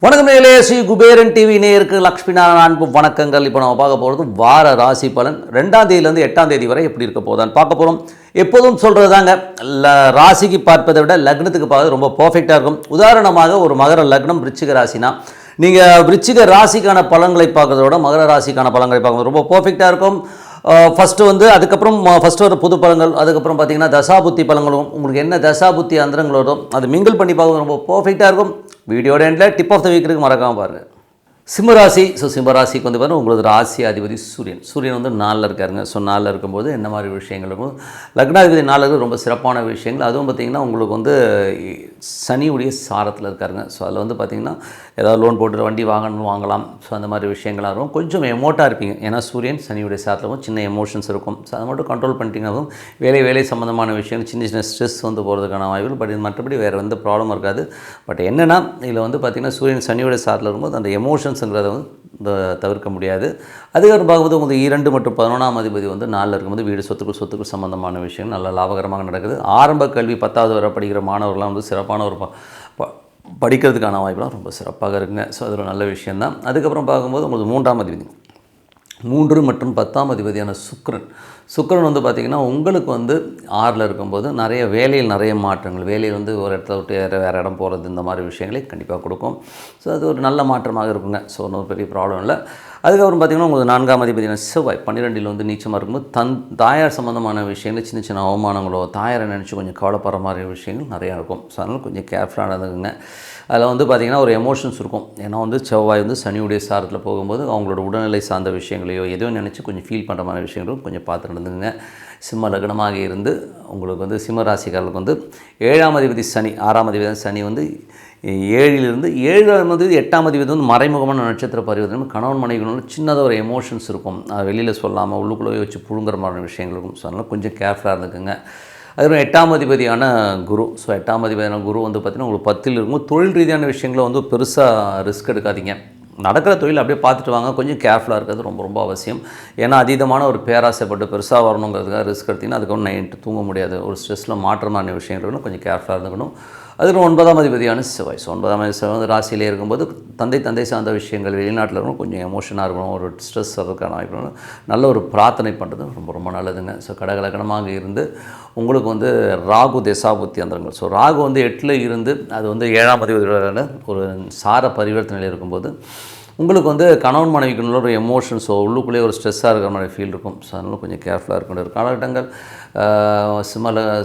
வணக்கம் நேயர்களே, ஸ்ரீ குபேரன் டிவி நேயருக்கு லக்ஷ்மி நாராயண அன்பு வணக்கங்கள். இப்போ நம்ம பார்க்க போகிறது வார ராசி பலன் 2ஆம் தேதியிலேருந்து 8ஆம் தேதி வரை எப்படி இருக்க போதான்னு பார்க்க போகிறோம். எப்போதும் சொல்கிறது தாங்க, ராசிக்கு பார்ப்பதை விட லக்னத்துக்கு பார்க்கறது ரொம்ப பர்ஃபெக்டாக இருக்கும். உதாரணமாக ஒரு மகர லக்னம் விருச்சிக ராசினா நீங்கள் விருச்சிக ராசிக்கான பலன்களை பார்க்கறத விட மகர ராசிக்கான பலன்களை பார்க்குறது ரொம்ப பர்ஃபெக்டாக இருக்கும். ஃபஸ்ட்டு அதுக்கப்புறம் ஃபஸ்ட்டு வர புது பலன்கள், அதுக்கப்புறம் பார்த்தீங்கன்னா தசாபுத்தி பலன்களும் உங்களுக்கு என்ன தசாபுத்தி அந்தரங்களோட அது மிங்கிள் பண்ணி பார்க்குறது ரொம்ப பர்ஃபெக்டாக இருக்கும். வீடியோட எண்டில் டிப் ஆஃப் த வீக் இருக்குது, மறக்காமல் பாருங்கள். சிம்மராசி. சிம்மராசிக்கு வந்து பாருங்கள், உங்களுக்கு ராசி அதிபதி சூரியன் வந்து 4ல் இருக்காருங்க. ஸோ 4ல் இருக்கும்போது என்ன மாதிரி விஷயங்கள் இருக்கும், லக்னாதிபதி 4ல் இருக்குது, ரொம்ப சிறப்பான விஷயங்கள். அதுவும் பார்த்திங்கன்னா உங்களுக்கு வந்து சனியுடைய சாரத்தில் இருக்காருங்க. ஸோ அதில் வந்து பார்த்திங்கன்னா ஏதாவது லோன் போட்டு வண்டி வாங்கலாம். ஸோ அந்த மாதிரி விஷயங்களாக இருக்கும். கொஞ்சம் எமோட்டாக இருப்பீங்க, ஏன்னா சூரியன் சனியுடைய சாரத்தில் சின்ன எமோஷன்ஸ் இருக்கும். ஸோ அதை மட்டும் கண்ட்ரோல் பண்ணிட்டீங்கன்னா வேலை சம்மந்தமான விஷயங்கள் சின்ன ஸ்ட்ரெஸ் வந்து போகிறதுக்கான வாய்ப்புகள். பட் இது மற்றபடி வேறு எந்த ப்ராப்ளமும் இருக்காது. பட் என்னென்னா இதில் வந்து பார்த்திங்கன்னா சூரியன் சனியுடைய சாரத்தில் இருக்கும்போது அந்த எமோஷன்ஸுங்கிறத வந்து தவிர்க்க முடியாது. அதுக்கப்புறம் பார்க்கும்போது உங்களுக்கு 2 மற்றும் 11ஆம் அதிபதி வந்து 4ல் இருக்கும்போது வீடு சொத்துக்கள் சம்மந்தமான விஷயங்கள் நல்ல லாபகரமாக நடக்குது. ஆரம்ப கல்வி 10வது வரை படிக்கிற மாணவர்கள்லாம் வந்து சிறப்பான ஒரு படிக்கிறதுக்கான வாய்ப்புலாம் ரொம்ப சிறப்பாக இருக்குங்க. ஸோ அது ஒரு நல்ல விஷயந்தான். அதுக்கப்புறம் பார்க்கும்போது உங்களுக்கு 3ஆம் அதிபதி 3 மற்றும் 10ஆம் அதிபதியான சுக்கிரன் வந்து பார்த்திங்கன்னா உங்களுக்கு வந்து 6ல் இருக்கும்போது வேலையில் நிறைய மாற்றங்கள், வேலையில் வந்து ஒரு இடத்துல விட்டு வேறு இடம் போகிறது, இந்த மாதிரி விஷயங்களை கண்டிப்பாக கொடுக்கும். ஸோ அது ஒரு நல்ல மாற்றமாக இருக்குங்க. ஸோ ஒன்றும் பெரிய ப்ராப்ளம் இல்லை. அதுக்கப்புறம் பார்த்திங்கன்னா உங்களுக்கு 4ஆம் அதிபதியான செவ்வாய் 12ல் வந்து நீச்சமாக இருக்கும்போது தாயார் சம்மந்தமான விஷயங்கள், சின்ன அவமானங்களோ தாயாரை நினச்சி கொஞ்சம் கவலைப்படுற மாதிரி விஷயங்கள் நிறையா இருக்கும். ஸோ அதனால் கொஞ்சம் கேர்ஃபுல்லாக நடந்துக்குங்க. அதில் வந்து பார்த்திங்கன்னா ஒரு எமோஷன்ஸ் இருக்கும். ஏன்னா வந்து செவ்வாய் வந்து சனியுடைய சாரத்தில் போகும்போது அவங்களோட உடல்நிலை சார்ந்த விஷயங்களையோ எதையோ நினச்சி கொஞ்சம் ஃபீல் பண்ணுற மாதிரி விஷயங்களும் கொஞ்சம் பார்த்து நடந்துங்க. சிம்ம லக்னமாக இருந்து உங்களுக்கு வந்து சிம்ம ராசிக்காரர்களுக்கு வந்து 7ஆம் அதிபதி சனி, 6ஆம் அதிபதி சனி வந்து 7லிருந்து 7ஆம் அதிபதி 8ஆம் அதிபதி வந்து மறைமுகமான நட்சத்திர பரிவர்த்தனை. கணவன் மனைவிகளோட சின்னதாக ஒரு எமோஷன்ஸ் இருக்கும். அது வெளியில் சொல்லாமல் உள்ளுக்குள்ளே வச்சு புழுங்குற மாதிரி விஷயங்கள் இருக்கும். ஸோ அதனால் கொஞ்சம் கேர்ஃபுல்லாக இருந்துக்குங்க. அதுக்கப்புறம் 8ஆம் அதிபதியான குரு. ஸோ 8ஆம் அதிபதியான குரு வந்து பார்த்திங்கன்னா உங்களுக்கு 10ல் இருக்கும்போது தொழில் ரீதியான விஷயங்களை வந்து பெருசாக ரிஸ்க் எடுக்காதீங்க. நடக்கிற தொழில் அப்படியே பார்த்துட்டு வாங்க. கொஞ்சம் கேர்ஃபுல்லாக இருக்கிறது ரொம்ப அவசியம். ஏன்னா அதீதமான ஒரு பேராசைப்பட்டு பெருசாக வரணுங்கிறதுக்காக ரிஸ்க் எடுத்திங்கன்னா அதுக்கப்புறம் நைட்டு தூங்க முடியாது. ஒரு ஸ்ட்ரெஸ்ஸில் மாற்றமான விஷயங்கள் கொஞ்சம் கேர்ஃபுல்லாக இருந்துக்கணும். அதில் 9ஆம் அதிபதியான செவ்வாய். ஸோ 9ஆம் அதிபதி வந்து ராசியிலே இருக்கும்போது தந்தை சார்ந்த விஷயங்கள், வெளிநாட்டில் இருக்கணும், கொஞ்சம் எமோஷனாக இருக்கணும், ஒரு ஸ்ட்ரெஸ் வரதுக்கான வாய்ப்பு, நல்ல ஒரு பிரார்த்தனை பண்ணுறது ரொம்ப நல்லதுங்க. ஸோ கடகலக்கணமாக இருந்து உங்களுக்கு வந்து ராகு தசாபுத்தி அந்தரங்கள். ஸோ ராகு வந்து 8ல் இருந்து அது வந்து 7ஆம் அதிபதியோட ஒரு சார பரிவர்த்தனையில் இருக்கும்போது உங்களுக்கு வந்து கணவன் மனைவிக்குள்ள ஒரு எமோஷன்ஸோ உள்ளுக்குள்ளேயே ஒரு ஸ்ட்ரெஸ்ஸாக இருக்கிற மாதிரி ஃபீல் இருக்கும். ஸோ அதனால கொஞ்சம் கேர்ஃபுல்லாக இருக்கணும். காலகட்டங்கள்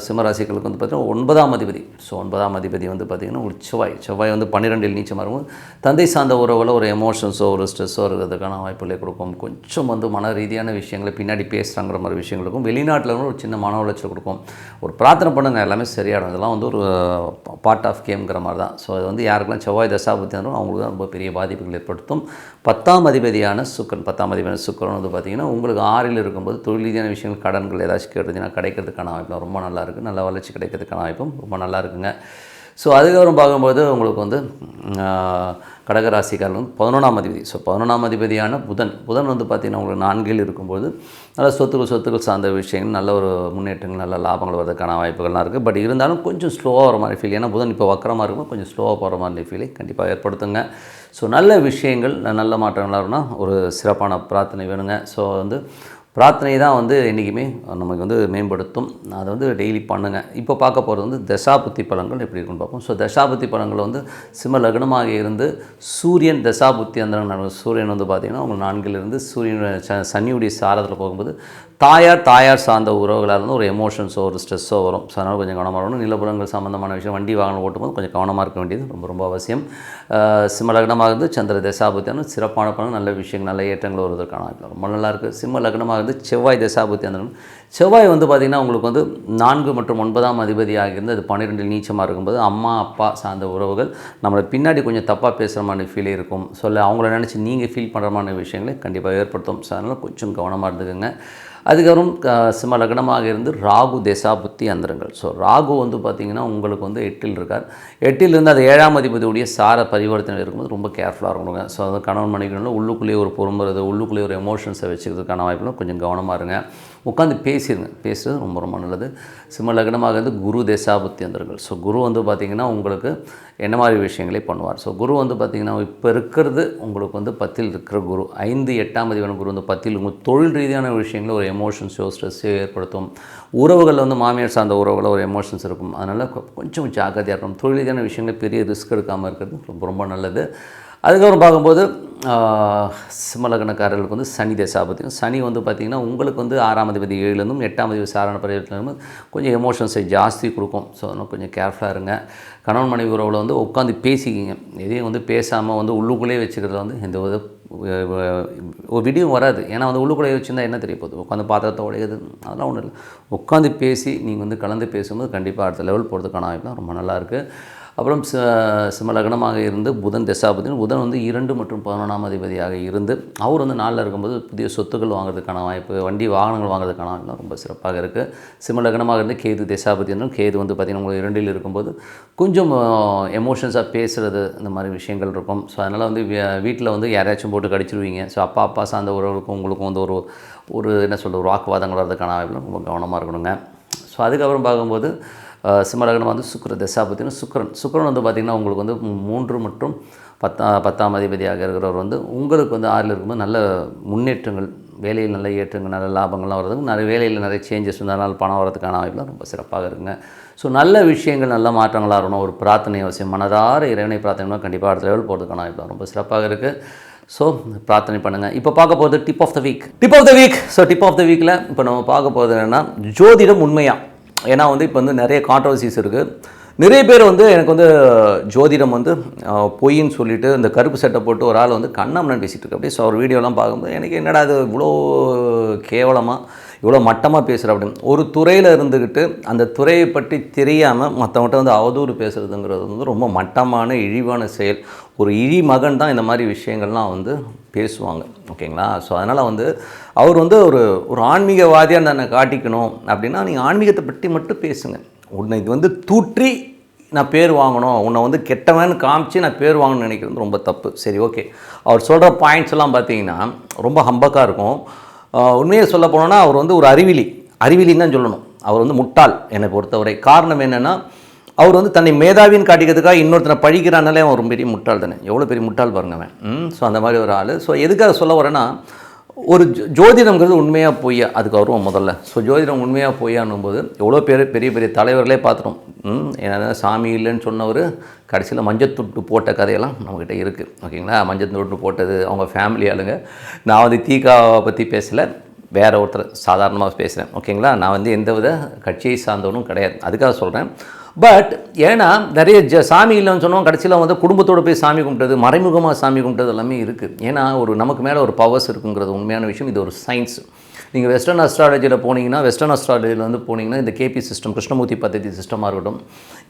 சிம்மராசிகளுக்கு வந்து பார்த்திங்கன்னா 9ஆம் அதிபதி. ஸோ 9ஆம் அதிபதி வந்து பார்த்திங்கன்னா ஒரு செவ்வாய் வந்து 12ல் நீச்சமாக இருக்கும். தந்தை சார்ந்த உறவில் ஒரு எமோஷன்ஸோ ஒரு ஸ்ட்ரெஸ்ஸோ இருக்கிறதுக்கான வாய்ப்புகளை கொடுக்கும். கொஞ்சம் வந்து மன ரீதியான விஷயங்களை பின்னாடி பேசுகிறாங்கிற மாதிரி விஷயங்களுக்கும், வெளிநாட்டில் ஒரு சின்ன மன உளைச்சல் கொடுக்கும். ஒரு பிரார்த்தனை பண்ணுங்கள், எல்லாமே சரியாகும். இதெல்லாம் வந்து ஒரு பார்ட் ஆஃப் கேம்ங்கிற மாதிரி தான். ஸோ அது வந்து யாருக்கெல்லாம் செவ்வாய் தசாபுத்தி இருந்தாலும் அவங்களுக்கு தான் ரொம்ப பெரிய பாதிப்புகள் ஏற்படுத்தும். 10ஆம் அதிபதியான சுக்கிரன் வந்து பார்த்திங்கன்னா உங்களுக்கு 6ல் இருக்கும்போது தொழில் ரீதியான விஷயங்கள், கடன்கள் ஏதாச்சும் கேட்டதுன்னா கிடைக்கிறதுக்கான வாய்ப்பு ரொம்ப நல்லா இருக்குது. நல்ல வளர்ச்சி கிடைக்கிறதுக்கான வாய்ப்பும் ரொம்ப நல்லா இருக்குங்க. ஸோ அதுக்கப்புறம் பார்க்கும்போது உங்களுக்கு வந்து கடகராசிக்காரர்கள் வந்து 11ஆம் அதிபதி. ஸோ 11ஆம் அதிபதியான புதன் வந்து பார்த்திங்கன்னா உங்களுக்கு 4ல் இருக்கும்போது நல்ல சொத்துக்கள் சார்ந்த விஷயங்கள், நல்ல ஒரு முன்னேற்றங்கள், நல்ல லாபங்கள் வரதுக்கான வாய்ப்புகள்லாம் இருக்குது. பட் இருந்தாலும் கொஞ்சம் ஸ்லோவாக வர மாதிரி ஃபீல். ஏன்னா புதன் இப்போ வக்கரமாக இருக்கும், கொஞ்சம் ஸ்லோவாக போகிற மாதிரி ஃபீலை கண்டிப்பாக ஏற்படுத்துங்க. ஸோ நல்ல விஷயங்கள், நல்ல மாற்றங்களாக இருக்குன்னா ஒரு சிறப்பான பிரார்த்தனை வேணுங்க. ஸோ வந்து பிரார்த்தனை தான் வந்து என்றைக்குமே நமக்கு வந்து மேம்படுத்தும். அதை வந்து டெய்லி பண்ணுங்கள். இப்போ பார்க்க போகிறது வந்து தசாபுத்தி பலன்கள் எப்படி இருக்குன்னு பார்ப்போம். ஸோ தசாபுத்தி பலன்கள் வந்து சிம்ம லக்னமாக இருந்து சூரியன் தசாபுத்தி அந்த சூரியன் வந்து பார்த்திங்கன்னா உங்களுக்கு 4ல் இருந்து சூரியன் சனியுடைய சாரத்தில் போகும்போது தாயார் சார்ந்த உறவுகளாக இருந்து ஒரு எமோஷன்ஸோ ஒரு ஸ்ட்ரெஸ்ஸோ வரும். ஸோ அதனால் கொஞ்சம் கவனமாக இருக்கணும். நிலப்புறங்கள் சம்மந்தமான விஷயம், வண்டி வாகனம் ஓட்டும்போது கொஞ்சம் கவனமாக இருக்க வேண்டியது ரொம்ப அவசியம். சிம்ம லக்னமாக இருந்து சந்திர தசாபுத்தியான சிறப்பான பலன், நல்ல விஷயங்கள், நல்ல ஏற்றங்கள் வருவதற்கான வாய்ப்பு ரொம்ப நல்லாயிருக்கு. சிம்ம லக்னமாக இருந்து செவ்வாய் தசாபுத்தி அந்த செவ்வாய் வந்து பார்த்திங்கன்னா உங்களுக்கு வந்து 4 மற்றும் 9ஆம் அதிபதியாக இருந்து அது 12ல் நீச்சமாக இருக்கும்போது அம்மா அப்பா சார்ந்த உறவுகள் நம்மளை பின்னாடி கொஞ்சம் தப்பாக பேசுகிற மாதிரி ஃபீலே இருக்கும். அவங்கள நினச்சி நீங்கள் ஃபீல் பண்ணுற மாதிரி விஷயங்களை கண்டிப்பாக ஏற்படுத்தும். ஸோ அதனால் கொஞ்சம் கவனமாக இருந்துக்குங்க. அதுக்கப்புறம் சிம்ம லக்னமாக இருந்து ராகு தசாபுத்தி அந்தரங்கள். ஸோ ராகு வந்து பார்த்திங்கன்னா உங்களுக்கு வந்து 8ல் இருக்கார். 8ல் இருந்து அது 7ஆம் அதிபதியுடைய சார பரிவர்த்தனை இருக்கும்போது ரொம்ப கேர்ஃபுல்லாக இருக்கணுங்க. ஸோ அது கணவன் மனைவிகளில் உள்ளுக்குள்ளேயே ஒரு பொறுமுறது, உள்ளுக்குள்ளேயே ஒரு எமோஷன்ஸை வச்சுக்கிறதுக்கான வாய்ப்புகளும் கொஞ்சம் கவனமாக இருங்க. உட்காந்து பேசிடுங்க. பேசுகிறது ரொம்ப ரொம்ப நல்லது. சிம்ம லக்னமாகிறது குரு தசாபுத்தியந்தர்கள். ஸோ குரு வந்து பார்த்திங்கன்னா உங்களுக்கு என்ன மாதிரி விஷயங்களே பண்ணுவார். ஸோ குரு வந்து பார்த்திங்கன்னா இப்போ இருக்கிறது உங்களுக்கு வந்து 10ல் இருக்கிற குரு 5 8ஆம் அதிபதியான குரு வந்து 10ல் உங்கள் தொழில் ரீதியான விஷயங்களில் ஒரு எமோஷன்ஸோ ஸ்ட்ரெஸ்ஸோ ஏற்படுத்தும். உறவுகளில் வந்து மாமியார் சார்ந்த உறவுகளில் ஒரு எமோஷன்ஸ் இருக்கும். அதனால் கொஞ்சம் ஜாக்கிரதையாக இருக்கணும். தொழில் ரீதியான விஷயங்கள் பெரிய ரிஸ்க் எடுக்காமல் இருக்கிறது ரொம்ப ரொம்ப நல்லது. அதுக்கப்புறம் பார்க்கும்போது சிம்ம லக்னக்காரர்களுக்கு வந்து சனி தசாபத்தியம். சனி வந்து பார்த்திங்கன்னா உங்களுக்கு வந்து 6ஆம் அதிபதி 7லேருந்தும் 8ஆம் அதிபதி சாரண பரிவர்த்தனை கொஞ்சம் எமோஷன்ஸை ஜாஸ்தி கொடுக்கும். ஸோ அதனால் கொஞ்சம் கேர்ஃபுல்லாக இருங்க. கணவன் மனைவி உறவில் வந்து உட்காந்து பேசிக்கிங்க. எதையும் வந்து பேசாமல் வந்து உள்ளுக்குள்ளே வச்சுக்கிறதுல வந்து எந்த ஒரு வீடியோ வராது. ஏன்னா வந்து உள்ளுக்குள்ளே வச்சுருந்தா என்ன தெரிய போகுது, உட்காந்து பாத்திரத்தை உடையது அதெல்லாம் ஒன்றும் இல்லை. உட்காந்து பேசி நீங்கள் வந்து கலந்து பேசும்போது கண்டிப்பாக அடுத்த லெவல் போகிறதுக்கான வாய்ப்புலாம் ரொம்ப நல்லாயிருக்கு. அப்புறம் சிம்ம லக்னமாக இருந்து புதன் தசாபதியும். புதன் வந்து 2 மற்றும் 11ஆம் அதிபதியாக இருந்து அவர் வந்து 4ல் இருக்கும்போது புதிய சொத்துக்கள் வாங்குறதுக்கான வாய்ப்பு, வண்டி வாகனங்கள் வாங்குறதுக்கான வாய்ப்புலாம் ரொம்ப சிறப்பாக இருக்குது. சிம்ம லக்னமாக இருந்து கேது தசாபதி என்றும் கேது வந்து பார்த்திங்கன்னா உங்களுக்கு 2ல் இருக்கும்போது கொஞ்சம் எமோஷன்ஸாக பேசுகிறது இந்த மாதிரி விஷயங்கள் இருக்கும். ஸோ அதனால் வந்து வீட்டில் வந்து யாரையாச்சும் போட்டு கடிச்சிருவீங்க. ஸோ அப்பா சார்ந்த உறவுகளுக்கும் உங்களுக்கும் வந்து ஒரு என்ன சொல்கிறது, ஒரு வாக்குவாதங்கள் வர்றதுக்கான வாய்ப்புலாம் ரொம்ப கவனமாக இருக்கணுங்க. ஸோ அதுக்கப்புறம் பார்க்கும்போது சிம்ம லக்னம் வந்து சுக்கிர தசாபத்தின்னு சுக்கிரன் வந்து பார்த்திங்கன்னா உங்களுக்கு வந்து 3 மற்றும் 10ஆம் அதிபதியாக இருக்கிறவர் வந்து உங்களுக்கு வந்து 6ல் இருக்கும்போது நல்ல முன்னேற்றங்கள், வேலையில் நல்ல ஏற்றங்கள், நல்ல லாபங்கள்லாம் வர்றதுக்கு நிறைய வேலையில் நிறைய சேஞ்சஸ் அதனால் பணம் வரதுக்கான வாய்ப்புலாம் ரொம்ப சிறப்பாக இருக்குங்க. ஸோ நல்ல விஷயங்கள் நல்ல மாற்றங்களாக இருக்கணும். ஒரு பிரார்த்தனை அவசியம். மனதார இறைவனை பிரார்த்தனை கண்டிப்பாக அடுத்த லெவல் போகிறதுக்கான வாய்ப்புலாம் ரொம்ப சிறப்பாக இருக்குது. ஸோ பிரார்த்தனை பண்ணுங்கள். இப்போ பார்க்க போகிறது dip of the week. So dip of the வீக்கில் இப்போ நம்ம பார்க்க போகிறது என்னென்னா ஜோதிடம் உண்மையா. ஏன்னா வந்து இப்போ வந்து நிறைய கான்ட்ரவர்சிஸ் இருக்குது. நிறைய பேர் வந்து எனக்கு வந்து ஜோதிடம் வந்து பொய்ன்னு சொல்லிவிட்டு இந்த கருப்பு சட்டை போட்டு ஒரு ஆள் வந்து கண்ணாமண்ணன் பேசிகிட்டு இருக்கு. அப்படியே ஸோ ஒரு வீடியோலாம் பார்க்கும்போது எனக்கு என்னடா அது இவ்வளோ கேவலமாக இவ்வளோ மட்டமாக பேசுகிற அப்படின்னு. ஒரு துறையில் இருந்துக்கிட்டு அந்த துறையை பற்றி தெரியாமல் மற்றவங்கள்ட்ட வந்து அவதூறு பேசுகிறதுங்கிறது வந்து ரொம்ப மட்டமான இழிவான செயல். ஒரு இழி மகன் தான் இந்த மாதிரி விஷயங்கள்லாம் வந்து பேசுவாங்க. ஓகேங்களா? ஸோ அதனால் வந்து அவர் வந்து ஒரு ஆன்மீகவாதியாக தன்னை காட்டிக்கணும் அப்படின்னா நீங்கள் ஆன்மீகத்தை பற்றி மட்டும் பேசுங்க. உன்னை இது வந்து தூற்றி நான் பேர் வாங்கணும், உன்னை வந்து கெட்டவன்னு காமிச்சு நான் பேர் வாங்கணும்னு நினைக்கிறது ரொம்ப தப்பு. சரி, ஓகே. அவர் சொல்கிற பாயிண்ட்ஸ் எல்லாம் பார்த்தீங்கன்னா ரொம்ப ஹம்பக்காக இருக்கும். உண்மையை சொல்ல போனோன்னா அவர் வந்து ஒரு அறிவிலின்னு தான் சொல்லணும். அவர் வந்து முட்டாள் என்னை பொறுத்தவரை. காரணம் என்னென்னா அவர் வந்து தன்னை மேதாவின்னு காட்டிக்கிறதுக்காக இன்னொருத்தனை பழிக்கிறானாலே அவன் ஒரு பெரிய முட்டாள் தானே. எவ்வளோ பெரிய முட்டாள் பாருங்க அவன். ஸோ அந்த மாதிரி ஒரு ஆள். ஸோ எதுக்காக சொல்ல வரேன்னா ஒரு ஜோதிடம்ங்கிறது உண்மையாக பொய்யா அதுக்கு வருவோம் முதல்ல. ஸோ ஜோதிடம் உண்மையாக பொய்யானும் போது எவ்வளோ பேர் பெரிய பெரிய தலைவர்களே பார்த்துட்டோம். ஏன்னா சாமி இல்லைன்னு சொன்னவர் கடைசியில் மஞ்சத்தொட்டு போட்ட கதையெல்லாம் நம்மக்கிட்ட இருக்குது. ஓகேங்களா? மஞ்சத்தொட்டு போட்டது அவங்க ஃபேமிலி ஆளுங்க. நான் வந்து தீகாவை பற்றி பேசலை, வேறு ஒருத்தர் சாதாரணமாக பேசுகிறேன். ஓகேங்களா? நான் வந்து எந்த வித கட்சியை சார்ந்தவனும் கிடையாது, அதுக்காக சொல்கிறேன். பட் ஏன்னா நிறைய சாமி இல்லைன்னு சொன்னோம், கடைசியில் வந்து குடும்பத்தோடு போய் சாமி கும்பிட்டது, மறைமுகமாக சாமி கும்பிட்டது எல்லாமே இருக்குது. ஏன்னா நமக்கு மேலே ஒரு பவர்ஸ் இருக்குங்கிறது உண்மையான விஷயம். இது ஒரு சயின்ஸ். நீங்கள் வெஸ்டர்ன் அஸ்ட்ராலஜியில் போனீங்கன்னா, வெஸ்டர்ன் அஸ்ட்ராலஜியில் வந்து போனீங்கன்னா இந்த கேபி சிஸ்டம், கிருஷ்ணமூர்த்தி பദ്ധதி சிஸ்டமாக இருக்கட்டும்,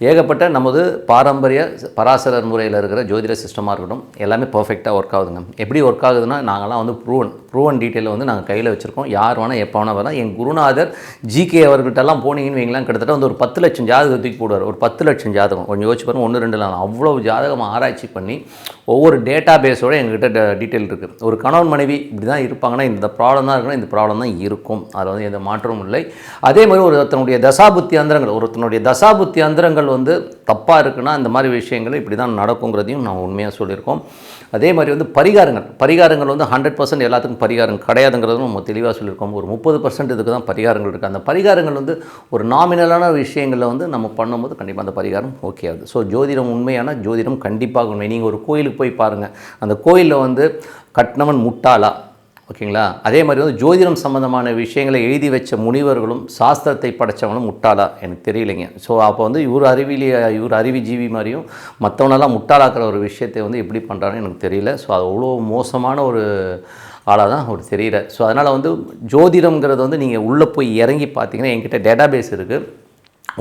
ஏகப்பட்ட நமது பாரம்பரிய பராசரர் முறையில் இருக்கிற ஜோதிட சிஸ்டமாக இருக்கட்டும், எல்லாமே பர்ஃபெக்டாக ஒர்க் ஆகுதுங்க. எப்படி ஒர்க் ஆகுதுன்னா நாங்கள்லாம் வந்து ப்ரூவன் டீட்டெயிலில் வந்து நாங்கள் கையில் வச்சுருக்கோம். யார் வேணால் எப்போ வேணால் வரலாம். என் குருநாதர் ஜிகே அவர்கிட்டலாம் போனீங்கன்னு வைங்களேன், கிட்டத்தட்ட வந்து ஒரு 10 லட்சம் ஜாதகம் தூக்கி போடுவார். ஒரு 10 லட்சம் ஜாதகம் கொஞ்சம் யோசிச்சு பாருங்கள். 1-2 அவ்வளோ ஜாதகம் ஆராய்ச்சி பண்ணி ஒவ்வொரு டேட்டா பேஸோடு எங்ககிட்ட டீட்டெயில் இருக்குது. ஒரு கணவன் மனைவி இப்படி தான் இருப்பாங்கன்னா இந்த ப்ராப்ளம் தான் இருக்கணும், இந்த ப்ராப்ளம் தான் இருக்கும். அதில் வந்து எந்த மாற்றமும் இல்லை. அதே மாதிரி ஒருத்தனுடைய தசாபுத்தி அந்தரங்கள் வந்து தப்பாக இருக்குன்னா இந்த மாதிரி விஷயங்கள் இப்படி தான் நடக்குங்கிறதையும் நான் உண்மையாக சொல்லியிருக்கோம். அதே மாதிரி வந்து பரிகாரங்கள் வந்து 100% எல்லாத்துக்கும் பரிகாரம் கிடையாதுங்கிறதும் நம்ம தெளிவாக சொல்லியிருக்கோம். ஒரு 30% இதுக்கு தான் பரிகாரங்கள் இருக்குது. அந்த பரிகாரங்கள் வந்து ஒரு நாமினலான விஷயங்களில் வந்து நம்ம பண்ணும்போது கண்டிப்பாக அந்த பரிகாரம் ஓகே ஆகுது. ஸோ ஜோதிடம் உண்மையான ஜோதிடம் கண்டிப்பாக உண்மை. நீங்கள் ஒரு கோயிலுக்கு போய் பாருங்கள், அந்த கோயிலில் வந்து கட்டினவன் முட்டாளா? ஓகேங்களா? அதே மாதிரி வந்து ஜோதிடம் சம்மந்தமான விஷயங்களை எழுதி வச்ச முனிவர்களும் சாஸ்திரத்தை படைத்தவங்களும் முட்டாளா? எனக்கு தெரியலைங்க. ஸோ அப்போ வந்து இவர் அறிவிஜீவி மாதிரியும் மற்றவனெல்லாம் முட்டாளாக்குற ஒரு விஷயத்தை வந்து எப்படி பண்ணுறான்னு எனக்கு தெரியல. ஸோ அது அவ்வளோ மோசமான ஒரு ஆளாக தான் அவர் தெரியல. ஸோ அதனால் வந்து ஜோதிடம்ங்கிறது வந்து நீங்கள் உள்ளே போய் இறங்கி பார்த்தீங்கன்னா என்கிட்ட டேட்டாபேஸ் இருக்குது.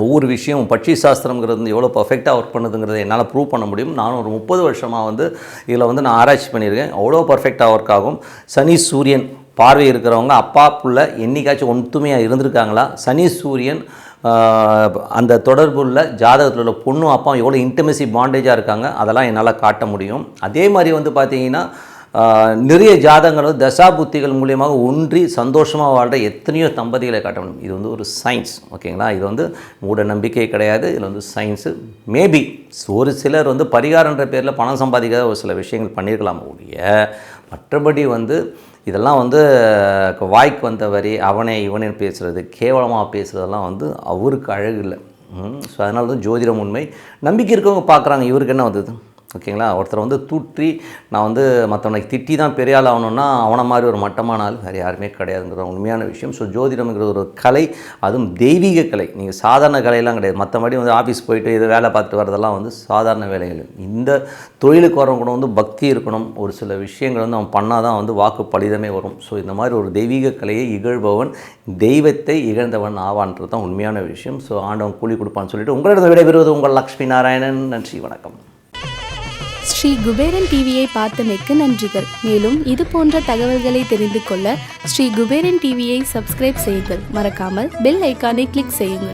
ஒவ்வொரு விஷயம் பட்சி சாஸ்திரங்கிறது வந்து எவ்வளோ பர்ஃபெக்டாக ஒர்க் பண்ணுதுங்கிறத என்னால் ப்ரூவ் பண்ண முடியும். நானும் ஒரு 30 வருஷமாக வந்து இதில் வந்து நான் ஆராய்ச்சி பண்ணியிருக்கேன். அவ்வளோ பர்ஃபெக்டாக ஒர்க் ஆகும். சனி சூரியன் பார்வை இருக்கிறவங்க அப்பா புள்ள என்னைக்காச்சும் ஒத்துமையாக இருந்திருக்காங்களா? சனி சூரியன் அந்த தொடர்புள்ள ஜாதகத்தில் உள்ள பொண்ணும் அப்பா எவ்வளோ இன்டிமெசி பாண்டேஜாக இருக்காங்க, அதெல்லாம் என்னால் காட்ட முடியும். அதே மாதிரி வந்து பார்த்தீங்கன்னா நிறைய ஜாதகங்கள் வந்து தசாபுத்திகள் மூலியமாக ஒன்றி சந்தோஷமாக வாழ்கிற எத்தனையோ தம்பதிகளை காட்ட முடியும். இது வந்து ஒரு சயின்ஸ், ஓகேங்களா? இது வந்து மூட நம்பிக்கை கிடையாது, இதில் வந்து சயின்ஸு. மேபி ஒரு சிலர் வந்து பரிகாரன்ற பேரில் பணம் சம்பாதிக்காத ஒரு சில விஷயங்கள் பண்ணியிருக்கலாம் ஒழிய, மற்றபடி வந்து இதெல்லாம் வந்து வாய்க்கு வந்த வரி அவனே இவனே பேசுகிறது, கேவலமாக பேசுகிறதெல்லாம் வந்து அவருக்கு அழகு இல்லை. ஸோ அதனால தான் ஜோதிடம் உண்மை. நம்பிக்கை இருக்கவங்க பார்க்குறாங்க, இவருக்கு என்ன வந்தது, ஓகேங்களா? ஒருத்தர் வந்து தூற்றி நான் வந்து மற்றவனை திட்டி தான் பெரிய ஆள் ஆகணுன்னா அவனை மாதிரி ஒரு மட்டமான ஆள் வேறு யாருமே கிடையாதுங்கிற உண்மையான விஷயம். ஸோ ஜோதிடம்ங்கிறது ஒரு கலை, அதுவும் தெய்வீக கலை. நீங்கள் சாதாரண கலையெல்லாம் கிடையாது. மற்றபடி வந்து ஆஃபீஸ் போயிட்டு இது வேலை பார்த்துட்டு வரதெல்லாம் வந்து சாதாரண வேலைகள். இந்த தொழிலுக்கு வரவங்க கூட வந்து பக்தி இருக்கணும். ஒரு சில விஷயங்கள் வந்து அவன் பண்ணால் தான் வந்து வாக்கு பலிதமே வரும். ஸோ இந்த மாதிரி ஒரு தெய்வீக கலையை இகழ்பவன் தெய்வத்தை இகழ்ந்தவன் ஆவான்றது தான் உண்மையான விஷயம். ஸோ ஆண்டவன் கூலி கொடுப்பான்னு சொல்லிட்டு உங்களிடம் விடைபெறுவது உங்கள் லக்ஷ்மி நாராயணன். நன்றி, வணக்கம். ஸ்ரீ குபேரன் டிவியை பார்த்தமைக்கு நன்றிகள். மேலும் இது போன்ற தகவல்களை தெரிந்து கொள்ள ஸ்ரீ குபேரன் டிவியை சப்ஸ்கிரைப் செய்யுங்கள். மறக்காமல் பெல் ஐக்கானை கிளிக் செய்யுங்கள்.